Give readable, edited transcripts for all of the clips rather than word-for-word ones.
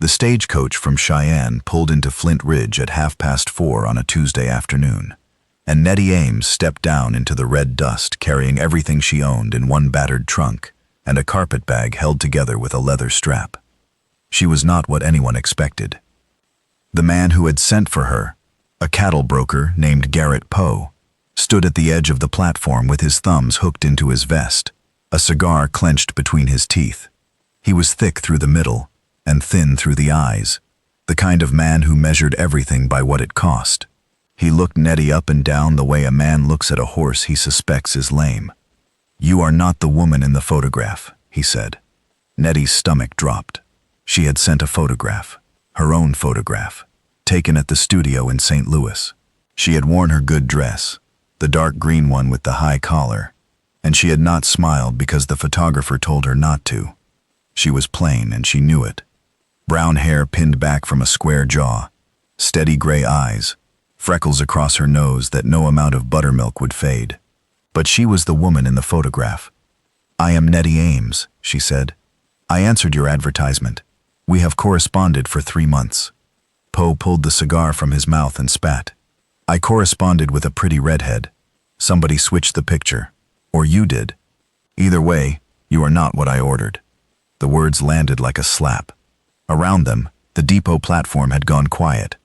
The stagecoach from Cheyenne pulled into Flint Ridge at 4:30 on a Tuesday afternoon, and Nettie Ames stepped down into the red dust carrying everything she owned in one battered trunk and a carpet bag held together with a leather strap. She was not what anyone expected. The man who had sent for her, a cattle broker named Garrett Poe, stood at the edge of the platform with his thumbs hooked into his vest, a cigar clenched between his teeth. He was thick through the middle and thin through the eyes, the kind of man who measured everything by what it cost. He looked Nettie up and down the way a man looks at a horse he suspects is lame. "You are not the woman in the photograph," he said. Nettie's stomach dropped. She had sent a photograph, her own photograph, taken at the studio in St. Louis. She had worn her good dress, the dark green one with the high collar, and she had not smiled because the photographer told her not to. She was plain and she knew it. Brown hair pinned back from a square jaw, steady gray eyes, freckles across her nose that no amount of buttermilk would fade. But she was the woman in the photograph. "I am Nettie Ames," she said. "I answered your advertisement. We have corresponded for 3 months." Poe pulled the cigar from his mouth and spat. "I corresponded with a pretty redhead. Somebody switched the picture. Or you did. Either way, you are not what I ordered." The words landed like a slap. Around them, the depot platform had gone quiet.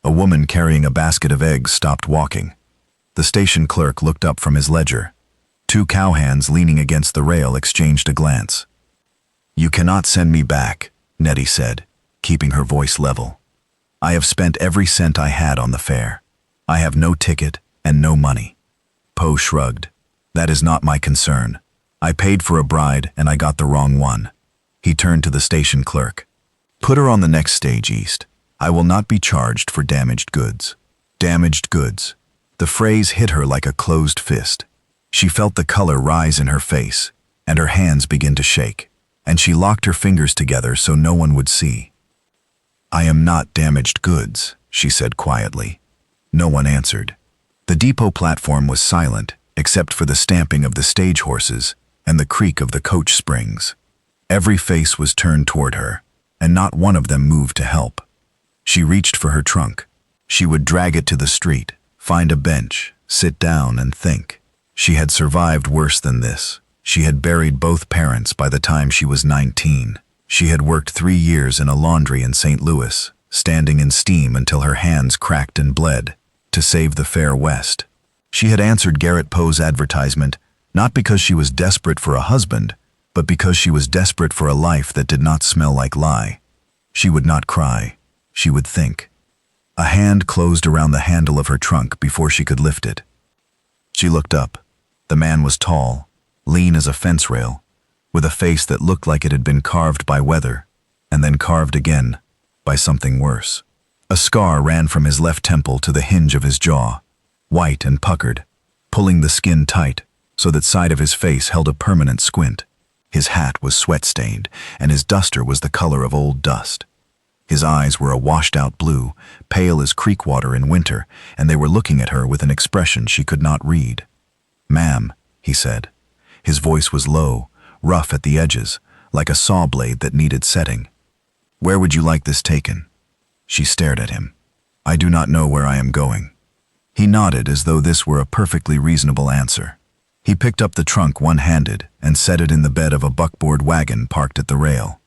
A woman carrying a basket of eggs stopped walking. The station clerk looked up from his ledger. 2 cowhands leaning against the rail exchanged a glance. "You cannot send me back," Nettie said, keeping her voice level. "I have spent every cent I had on the fare. I have no ticket and no money." Poe shrugged. "That is not my concern. I paid for a bride and I got the wrong one." He turned to the station clerk. "Put her on the next stage east. I will not be charged for damaged goods." Damaged goods. The phrase hit her like a closed fist. She felt the color rise in her face, and her hands begin to shake, and she locked her fingers together so no one would see. "I am not damaged goods," she said quietly. No one answered. The depot platform was silent, except for the stamping of the stage horses and the creak of the coach springs. Every face was turned toward her, and not one of them moved to help. She reached for her trunk. She would drag it to the street, find a bench, sit down and think. She had survived worse than this. She had buried both parents by the time she was 19. She had worked 3 years in a laundry in St. Louis, standing in steam until her hands cracked and bled, to save the fair West. She had answered Garrett Poe's advertisement not because she was desperate for a husband, but because she was desperate for a life that did not smell like lie. She would not cry. She would think. A hand closed around the handle of her trunk before she could lift it. She looked up. The man was tall, lean as a fence rail, with a face that looked like it had been carved by weather, and then carved again by something worse. A scar ran from his left temple to the hinge of his jaw, white and puckered, pulling the skin tight so that side of his face held a permanent squint. His hat was sweat-stained, and his duster was the color of old dust. His eyes were a washed-out blue, pale as creek water in winter, and they were looking at her with an expression she could not read. "Ma'am," he said. His voice was low, rough at the edges, like a saw blade that needed setting. "Where would you like this taken?" She stared at him. "I do not know where I am going." He nodded as though this were a perfectly reasonable answer. He picked up the trunk one-handed and set it in the bed of a buckboard wagon parked at the rail.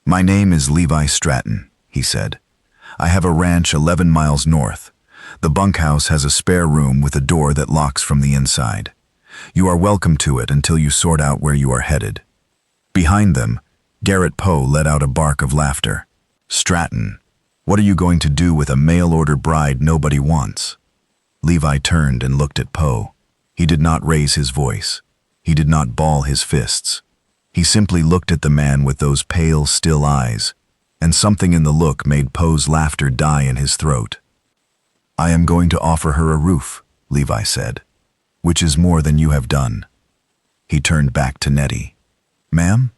"My name is Levi Stratton," he said. "I have a ranch 11 miles north. The bunkhouse has a spare room with a door that locks from the inside. You are welcome to it until you sort out where you are headed." Behind them, Garrett Poe let out a bark of laughter. "Stratton, what are you going to do with a mail-order bride nobody wants?" Levi turned and looked at Poe. He did not raise his voice. He did not ball his fists. He simply looked at the man with those pale, still eyes, and something in the look made Poe's laughter die in his throat. "I am going to offer her a roof," Levi said, "which is more than you have done." He turned back to Nettie. "Ma'am?"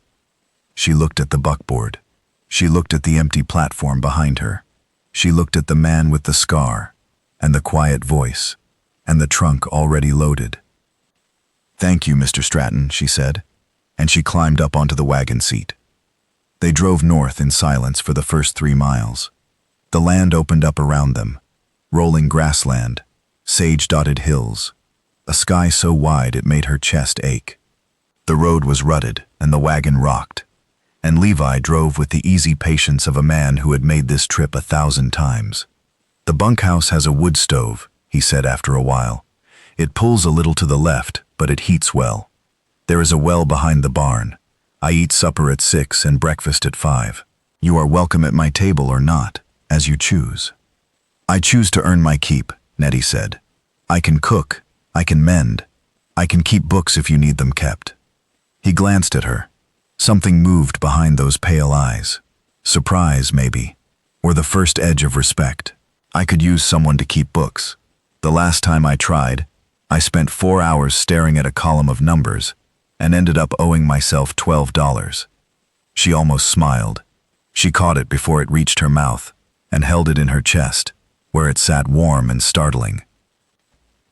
She looked at the buckboard. She looked at the empty platform behind her. She looked at the man with the scar, and the quiet voice, and the trunk already loaded. "Thank you, Mr. Stratton," she said, and she climbed up onto the wagon seat. They drove north in silence for the first 3 miles. The land opened up around them, rolling grassland, sage-dotted hills, a sky so wide it made her chest ache. The road was rutted and the wagon rocked, and Levi drove with the easy patience of a man who had made this trip 1,000 times. "The bunkhouse has a wood stove," he said after a while. "It pulls a little to the left, but it heats well. There is a well behind the barn. I eat supper at 6 and breakfast at 5. You are welcome at my table or not, as you choose." "I choose to earn my keep," Nettie said. "I can cook, I can mend, I can keep books if you need them kept." He glanced at her. Something moved behind those pale eyes. Surprise, maybe, or the first edge of respect. "I could use someone to keep books. The last time I tried, I spent 4 hours staring at a column of numbers and ended up owing myself $12. She almost smiled. She caught it before it reached her mouth and held it in her chest, where it sat warm and startling.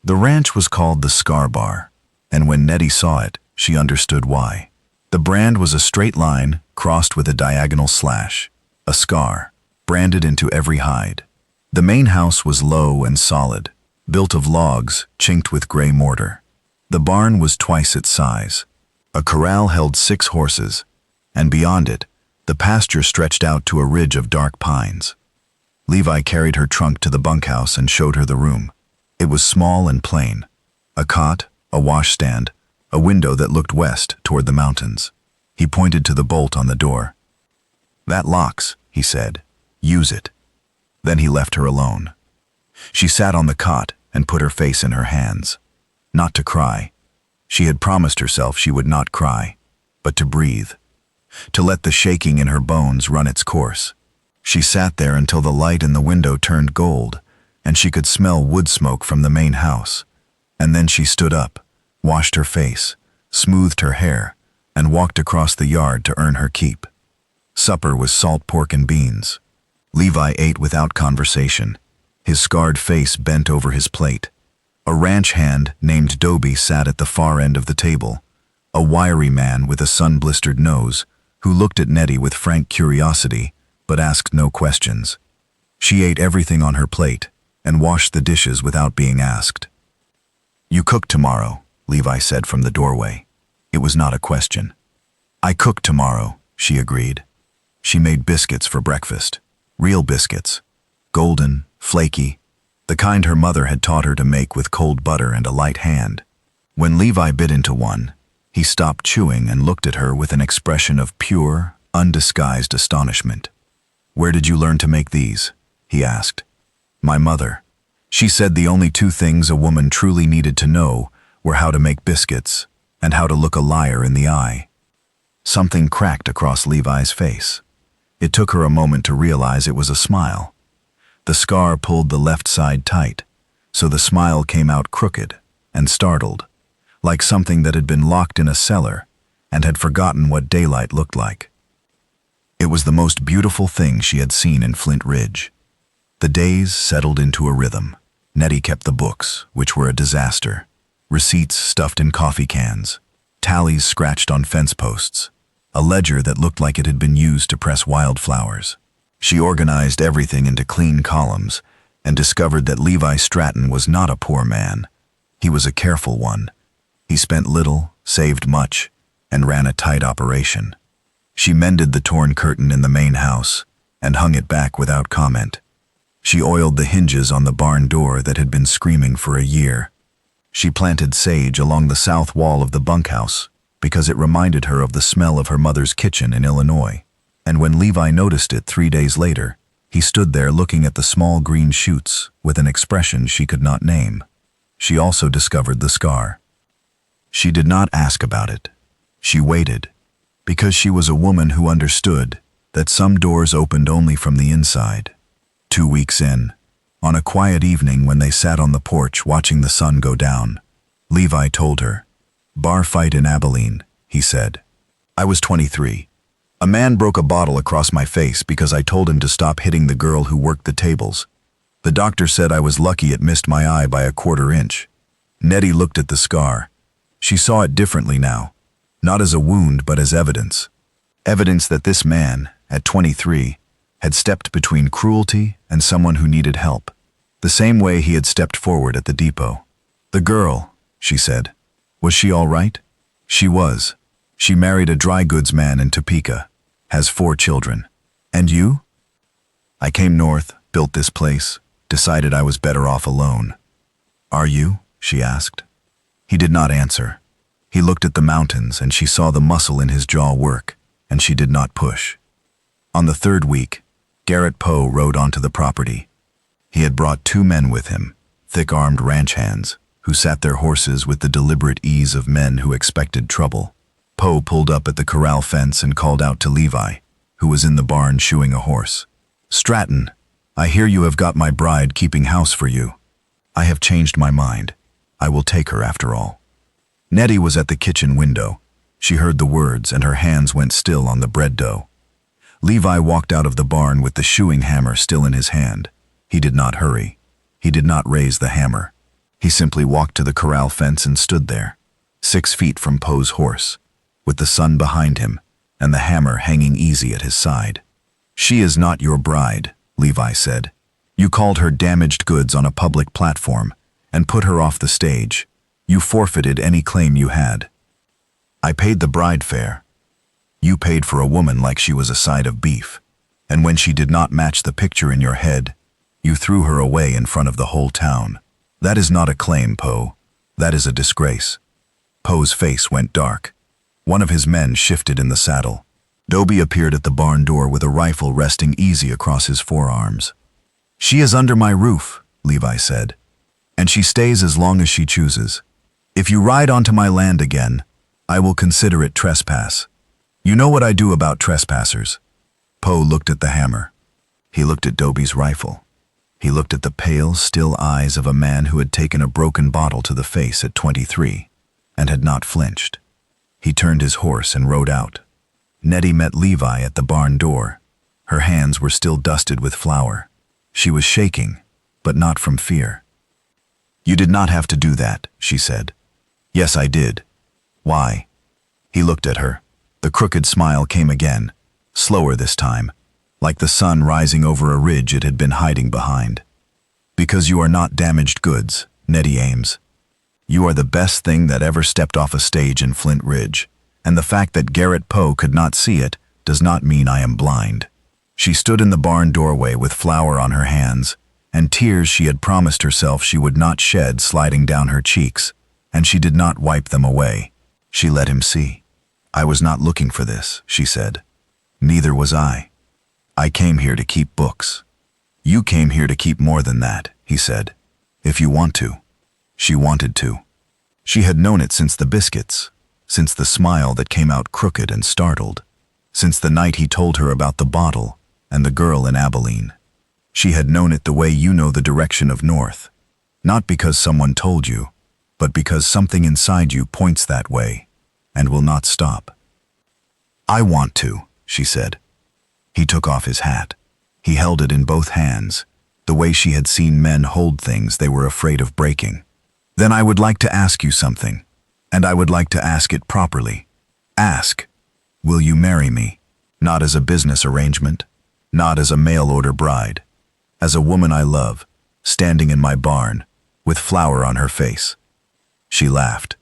The ranch was called the Scar Bar, and when Nettie saw it, she understood why. The brand was a straight line crossed with a diagonal slash, a scar, branded into every hide. The main house was low and solid, built of logs chinked with gray mortar. The barn was twice its size. A corral held 6 horses, and beyond it, the pasture stretched out to a ridge of dark pines. Levi carried her trunk to the bunkhouse and showed her the room. It was small and plain. A cot, a washstand, a window that looked west toward the mountains. He pointed to the bolt on the door. "That locks," he said. "Use it." Then he left her alone. She sat on the cot and put her face in her hands. Not to cry. She had promised herself she would not cry, but to breathe, to let the shaking in her bones run its course. She sat there until the light in the window turned gold, and she could smell wood smoke from the main house. And then she stood up, washed her face, smoothed her hair, and walked across the yard to earn her keep. Supper was salt pork and beans. Levi ate without conversation, his scarred face bent over his plate. A ranch hand named Dobie sat at the far end of the table, a wiry man with a sun-blistered nose, who looked at Nettie with frank curiosity, but asked no questions. She ate everything on her plate and washed the dishes without being asked. "You cook tomorrow," Levi said from the doorway. It was not a question. "I cook tomorrow," she agreed. She made biscuits for breakfast. Real biscuits. Golden, flaky, the kind her mother had taught her to make with cold butter and a light hand. When Levi bit into one, he stopped chewing and looked at her with an expression of pure, undisguised astonishment. "Where did you learn to make these?" he asked. "My mother. She said the only 2 things a woman truly needed to know were how to make biscuits and how to look a liar in the eye." Something cracked across Levi's face. It took her a moment to realize it was a smile. The scar pulled the left side tight, so the smile came out crooked and startled, like something that had been locked in a cellar and had forgotten what daylight looked like. It was the most beautiful thing she had seen in Flint Ridge. The days settled into a rhythm. Nettie kept the books, which were a disaster. Receipts stuffed in coffee cans, tallies scratched on fence posts, a ledger that looked like it had been used to press wildflowers. She organized everything into clean columns and discovered that Levi Stratton was not a poor man. He was a careful one. He spent little, saved much, and ran a tight operation. She mended the torn curtain in the main house and hung it back without comment. She oiled the hinges on the barn door that had been screaming for a year. She planted sage along the south wall of the bunkhouse because it reminded her of the smell of her mother's kitchen in Illinois. And when Levi noticed it 3 days later, he stood there looking at the small green shoots with an expression she could not name. She also discovered the scar. She did not ask about it. She waited, because she was a woman who understood that some doors opened only from the inside. 2 weeks in, on a quiet evening when they sat on the porch watching the sun go down, Levi told her, "Bar fight in Abilene," he said. "I was 23. A man broke a bottle across my face because I told him to stop hitting the girl who worked the tables. The doctor said I was lucky it missed my eye by a 1/4 inch. Nettie looked at the scar. She saw it differently now, not as a wound but as evidence. Evidence that this man, at 23, had stepped between cruelty and someone who needed help, the same way he had stepped forward at the depot. "The girl," she said. "Was she all right?" "She was. She married a dry goods man in Topeka, has 4 children. And you?" "I came north, built this place, decided I was better off alone." "Are you?" she asked. He did not answer. He looked at the mountains, and she saw the muscle in his jaw work, and she did not push. On the 3rd week, Garrett Poe rode onto the property. He had brought 2 men with him, thick-armed ranch hands, who sat their horses with the deliberate ease of men who expected trouble. Poe pulled up at the corral fence and called out to Levi, who was in the barn shoeing a horse. "Stratton, I hear you have got my bride keeping house for you." "I have changed my mind. I will take her after all." Nettie was at the kitchen window. She heard the words, and her hands went still on the bread dough. Levi walked out of the barn with the shoeing hammer still in his hand. He did not hurry. He did not raise the hammer. He simply walked to the corral fence and stood there, 6 feet from Poe's horse, with the sun behind him and the hammer hanging easy at his side. "She is not your bride," Levi said. "You called her damaged goods on a public platform and put her off the stage. You forfeited any claim you had. I paid the bride fare. You paid for a woman like she was a side of beef. And when she did not match the picture in your head, you threw her away in front of the whole town. That is not a claim, Poe. That is a disgrace." Poe's face went dark. One of his men shifted in the saddle. Dobie appeared at the barn door with a rifle resting easy across his forearms. "She is under my roof," Levi said, "and she stays as long as she chooses. If you ride onto my land again, I will consider it trespass. You know what I do about trespassers." Poe looked at the hammer. He looked at Dobie's rifle. He looked at the pale, still eyes of a man who had taken a broken bottle to the face at 23 and had not flinched. He turned his horse and rode out. Nettie met Levi at the barn door. Her hands were still dusted with flour. She was shaking, but not from fear. "You did not have to do that," she said. "Yes, I did." "Why?" He looked at her. The crooked smile came again, slower this time, like the sun rising over a ridge it had been hiding behind. "Because you are not damaged goods, Nettie Ames. You are the best thing that ever stepped off a stage in Flint Ridge, and the fact that Garrett Poe could not see it does not mean I am blind." She stood in the barn doorway with flour on her hands, and tears she had promised herself she would not shed sliding down her cheeks, and she did not wipe them away. She let him see. "I was not looking for this," she said. "Neither was I. I came here to keep books." "You came here to keep more than that," he said. "If you want to." She wanted to. She had known it since the biscuits, since the smile that came out crooked and startled, since the night he told her about the bottle and the girl in Abilene. She had known it the way you know the direction of north, not because someone told you, but because something inside you points that way and will not stop. "I want to," she said. He took off his hat. He held it in both hands, the way she had seen men hold things they were afraid of breaking. "Then I would like to ask you something, and I would like to ask it properly. Ask, will you marry me? Not as a business arrangement, not as a mail-order bride, as a woman I love, standing in my barn, with flour on her face." She laughed.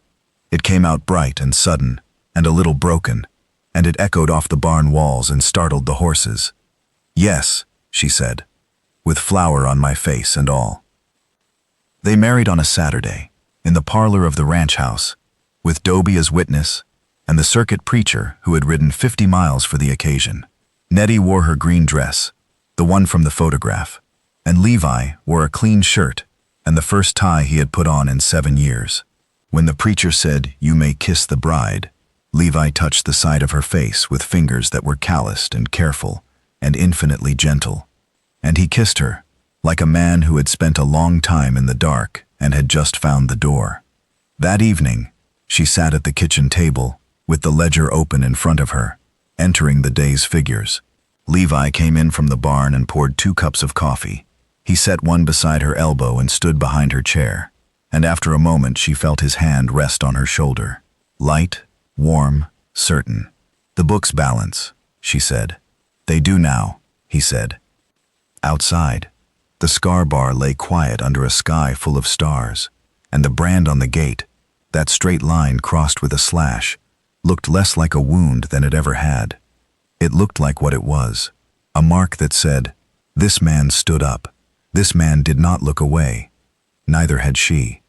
It came out bright and sudden, and a little broken, and it echoed off the barn walls and startled the horses. "Yes," she said, "with flour on my face and all." They married on a Saturday, in the parlor of the ranch house, with Dobie as witness, and the circuit preacher who had ridden 50 miles for the occasion. Nettie wore her green dress, the one from the photograph, and Levi wore a clean shirt and the first tie he had put on in 7 years. When the preacher said, "You may kiss the bride," Levi touched the side of her face with fingers that were calloused and careful and infinitely gentle. And he kissed her, like a man who had spent a long time in the dark and had just found the door. That evening, she sat at the kitchen table, with the ledger open in front of her, entering the day's figures. Levi came in from the barn and poured 2 cups of coffee. He set one beside her elbow and stood behind her chair, and after a moment she felt his hand rest on her shoulder. Light, warm, certain. "The books balance," she said. "They do now," he said. Outside, the Scar Bar lay quiet under a sky full of stars, and the brand on the gate, that straight line crossed with a slash, looked less like a wound than it ever had. It looked like what it was, a mark that said, "This man stood up. This man did not look away." Neither had she.